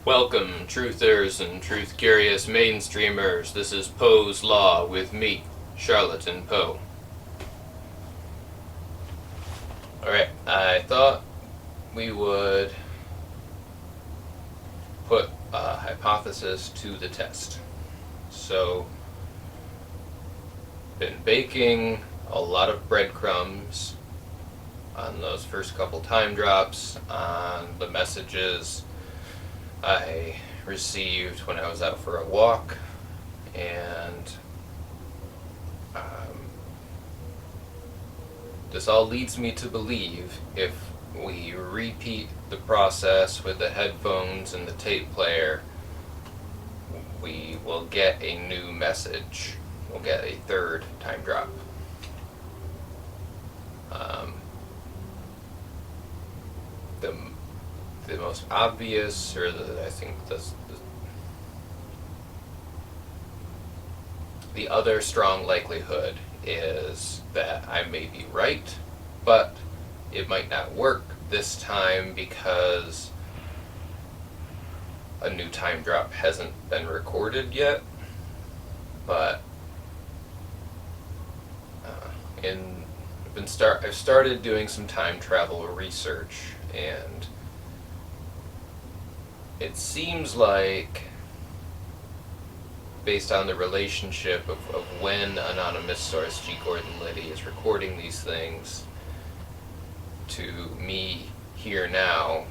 Welcome, truthers and truth-curious mainstreamers. This is Poe's Law with me, Charlatan Poe. Alright, I thought we would put a hypothesis to the test. So, been baking a lot of breadcrumbs on those first couple time drops, on the messages I received when I was out for a walk, and this all leads me to believe if we repeat the process with the headphones and the tape player, we will get a new message. We'll get a third time drop. The most obvious, or I think the other strong likelihood is that I may be right, but it might not work this time because a new time drop hasn't been recorded yet. But I've started doing some time travel research, and it seems like, based on the relationship of when anonymous source G. Gordon Liddy is recording these things to me here now,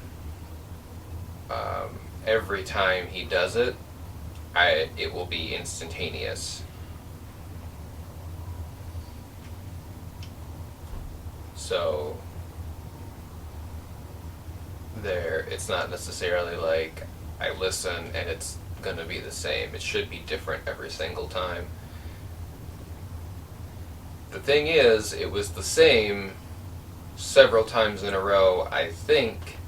every time he does it, it will be instantaneous. So it's not necessarily like I listen and it's going to be the same. It should be different every single time. The thing is, it was the same several times in a row. I think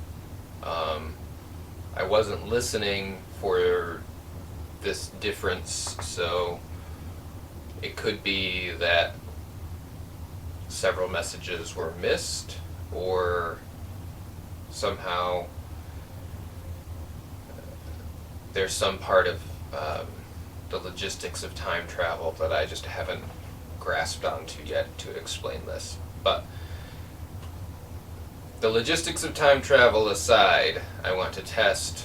I wasn't listening for this difference, so it could be that several messages were missed, or somehow there's some part of the logistics of time travel that I just haven't grasped onto yet to explain this. But the logistics of time travel aside, I want to test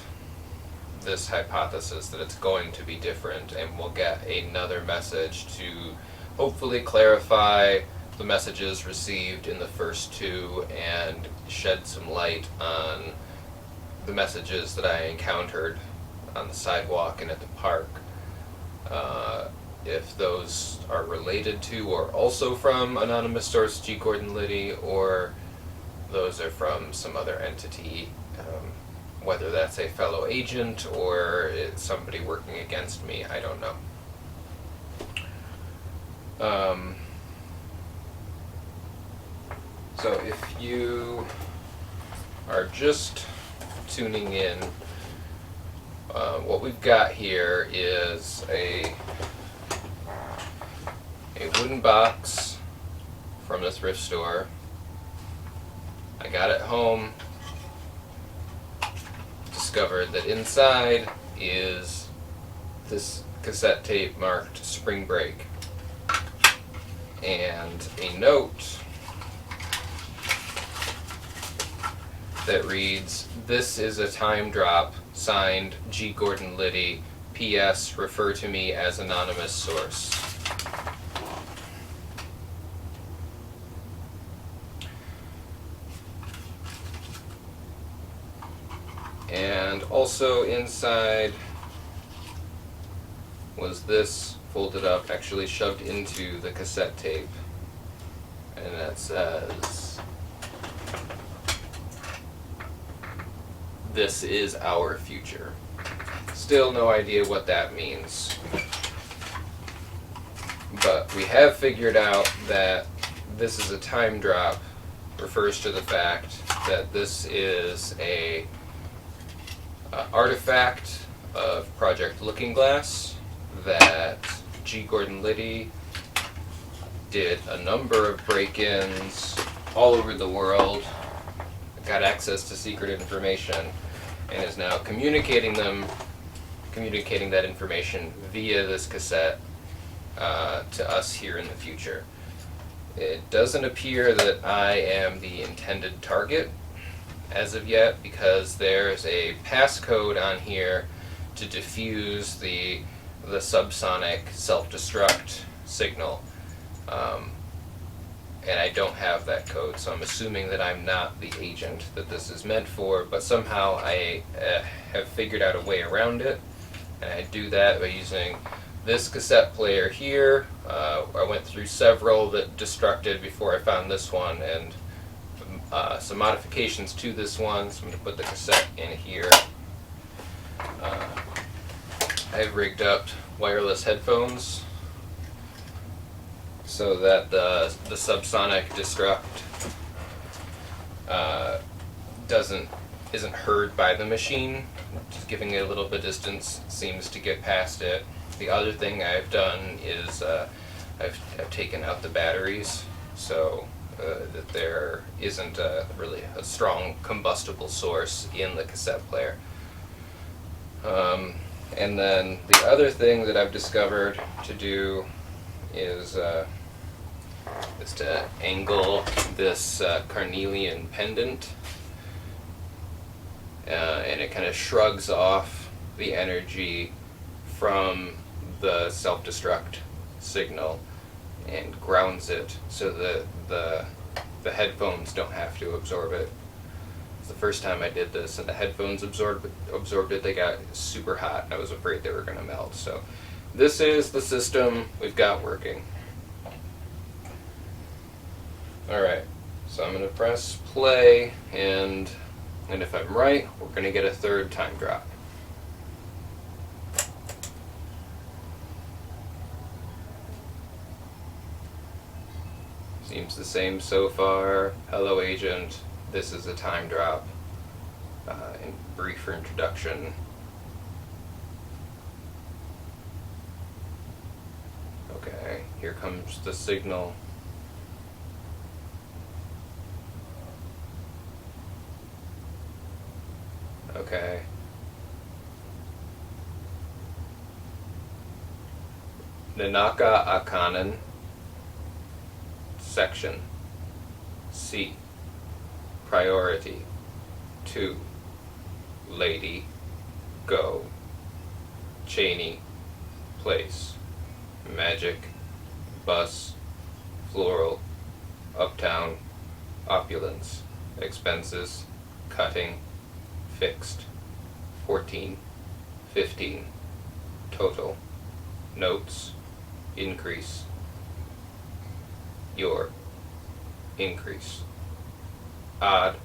this hypothesis that it's going to be different, and we'll get another message to hopefully clarify the messages received in the first two and shed some light on the messages that I encountered on the sidewalk and at the park, if those are related to or also from anonymous source G. Gordon Liddy, or those are from some other entity, whether that's a fellow agent or it's somebody working against me, I don't know. So if you are just tuning in, what we've got here is a wooden box from the thrift store. I got it home, discovered that inside is this cassette tape marked Spring Break, and a note that reads, "This is a time drop, signed G. Gordon Liddy, P.S. refer to me as anonymous source." And also inside was this folded up, actually shoved into the cassette tape, and that says, "This is our future." Still no idea what that means. But we have figured out that this is a time drop refers to the fact that this is a artifact of Project Looking Glass that G. Gordon Liddy did a number of break-ins all over the world, got access to secret information, and is now communicating that information via this cassette to us here in the future. It doesn't appear that I am the intended target as of yet, because there's a passcode on here to diffuse the subsonic self-destruct signal. And I don't have that code, so I'm assuming that I'm not the agent that this is meant for, but somehow I have figured out a way around it, and I do that by using this cassette player here. I went through several that destructed before I found this one, and some modifications to this one, so I'm going to put the cassette in here. I've rigged up wireless headphones so that the subsonic destruct isn't heard by the machine. Just giving it a little bit of distance seems to get past it. The other thing I've done is I've taken out the batteries so that there isn't really a strong combustible source in the cassette player. And then the other thing that I've discovered to do is to angle this carnelian pendant, and it kind of shrugs off the energy from the self-destruct signal and grounds it so that the headphones don't have to absorb it. It's the first time I did this, and the headphones absorbed it. They got super hot, and I was afraid they were going to melt. So this is the system we've got working. Alright, so I'm going to press play, and if I'm right, we're going to get a third time drop. Seems the same so far. Hello, agent. This is a time drop. In brief introduction. Okay, here comes the signal. Okay. Nanaka Akanen, section C, priority 2, lady, go, Cheney, place, magic, bus, floral, uptown, opulence, expenses, cutting, fixed, 14, 15, total, notes, increase, your, increase, odd,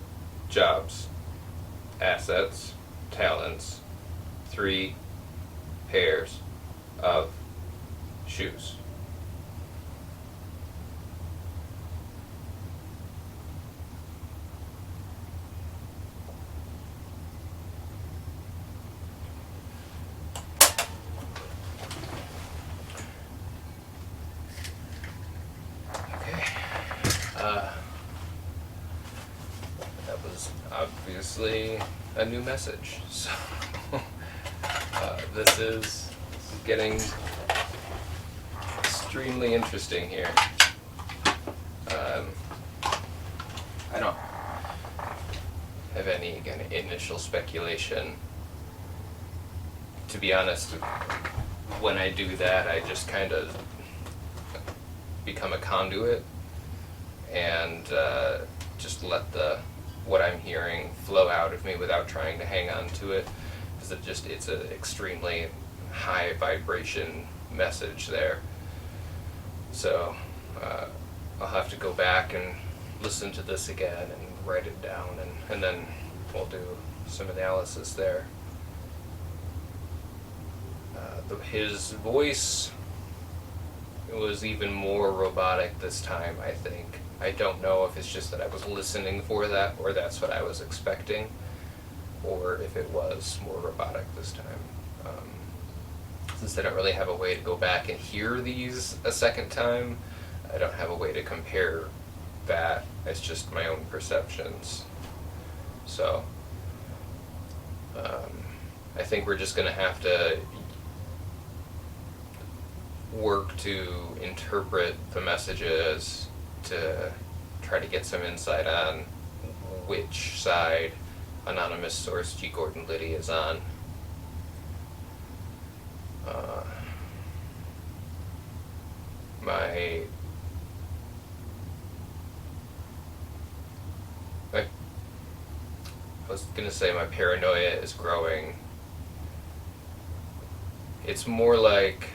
jobs, assets, talents, 3 pairs of shoes. That was obviously a new message, so this is getting extremely interesting here. I don't have any kind of initial speculation. To be honest, when I do that, I just kind of become a conduit and just let what I'm hearing flow out of me without trying to hang on to it, because it's an extremely high vibration message there. So I'll have to go back and listen to this again and write it down, and then we'll do some analysis there. His voice was even more robotic this time, I think. I don't know if it's just that I was listening for that, or that's what I was expecting, or if it was more robotic this time. Since I don't really have a way to go back and hear these a second time, I don't have a way to compare that. It's just my own perceptions. So, I think we're just going to have to work to interpret the messages to try to get some insight on which side anonymous source G. Gordon Liddy is on. I was going to say my paranoia is growing. It's more like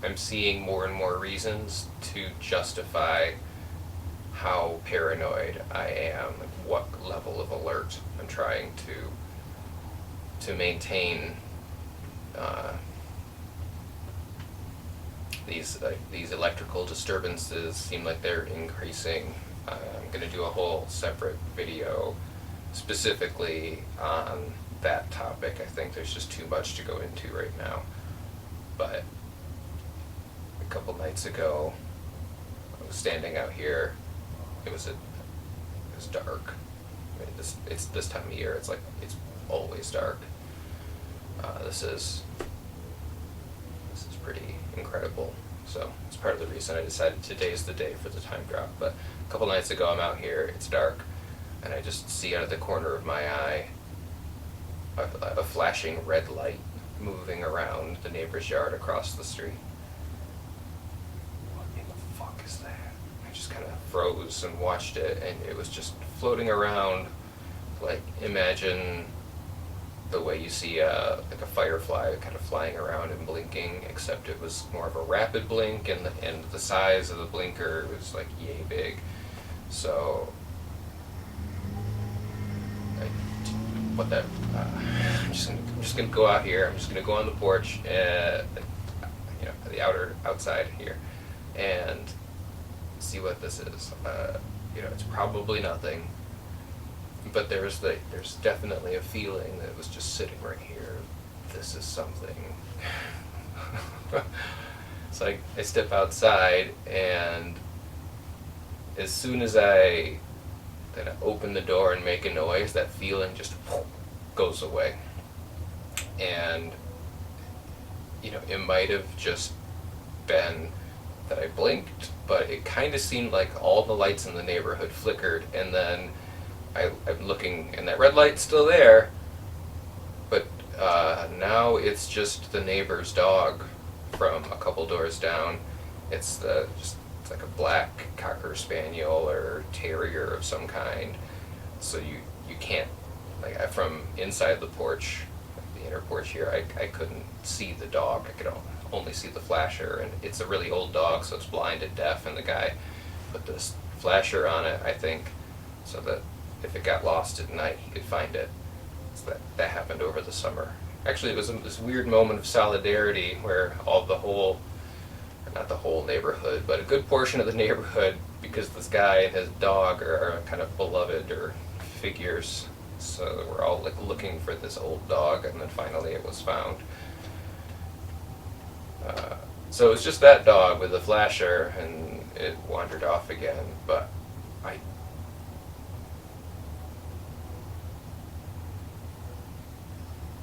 I'm seeing more and more reasons to justify how paranoid I am, like what level of alert I'm trying to maintain. These electrical disturbances seem like they're increasing. I'm going to do a whole separate video specifically on that topic. I think there's just too much to go into right now. But a couple nights ago, I was standing out here. It was dark. I mean, it's this time of year. It's always dark. This is pretty incredible. So it's part of the reason I decided today's the day for the time drop. But a couple nights ago, I'm out here. It's dark, and I just see out of the corner of my eye a flashing red light moving around the neighbor's yard across the street. What in the fuck is that? I just kind of froze and watched it, and it was just floating around. Like, imagine the way you see like a firefly kind of flying around and blinking, except it was more of a rapid blink, and the size of the blinker was like yay big. So I'm just gonna go out here. I'm just gonna go on the porch, the outside here, and see what this is. It's probably nothing, but there's definitely a feeling that was just sitting right here. This is something. It's like I step outside, and as soon as I open the door and make a noise, that feeling just goes away. And it might have just been that I blinked, but it kind of seemed like all the lights in the neighborhood flickered, and then I'm looking, and that red light's still there, but now it's just the neighbor's dog from a couple doors down. It's like a black Cocker Spaniel or Terrier of some kind. So you can't, from inside the porch, the inner porch here, I couldn't see the dog. I could only see the flasher, and it's a really old dog, so it's blind and deaf, and the guy put this flasher on it, I think, so that if it got lost at night, he could find it. So that happened over the summer. Actually, it was this weird moment of solidarity where not the whole neighborhood, but a good portion of the neighborhood, because this guy and his dog are kind of beloved or figures, so we're all looking for this old dog, and then finally it was found. So it was just that dog with the flasher, and it wandered off again, but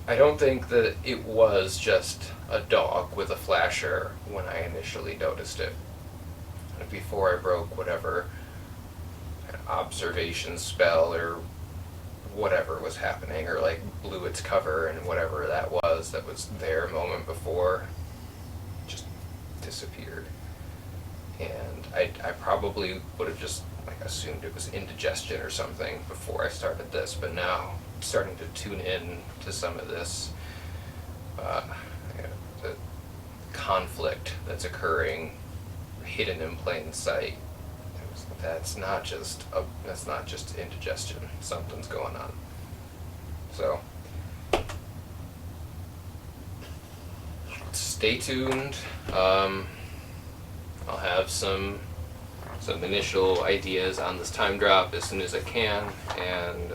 I don't think that it was just a dog with a flasher when I initially noticed it. Before I broke whatever observation spell or whatever was happening, or blew its cover, and whatever that was there a moment before just disappeared. And I probably would have just assumed it was indigestion or something before I started this, but now I'm starting to tune in to some of this the conflict that's occurring hidden in plain sight. That's not just indigestion. Something's going on. So stay tuned. I'll have some initial ideas on this time drop as soon as I can, and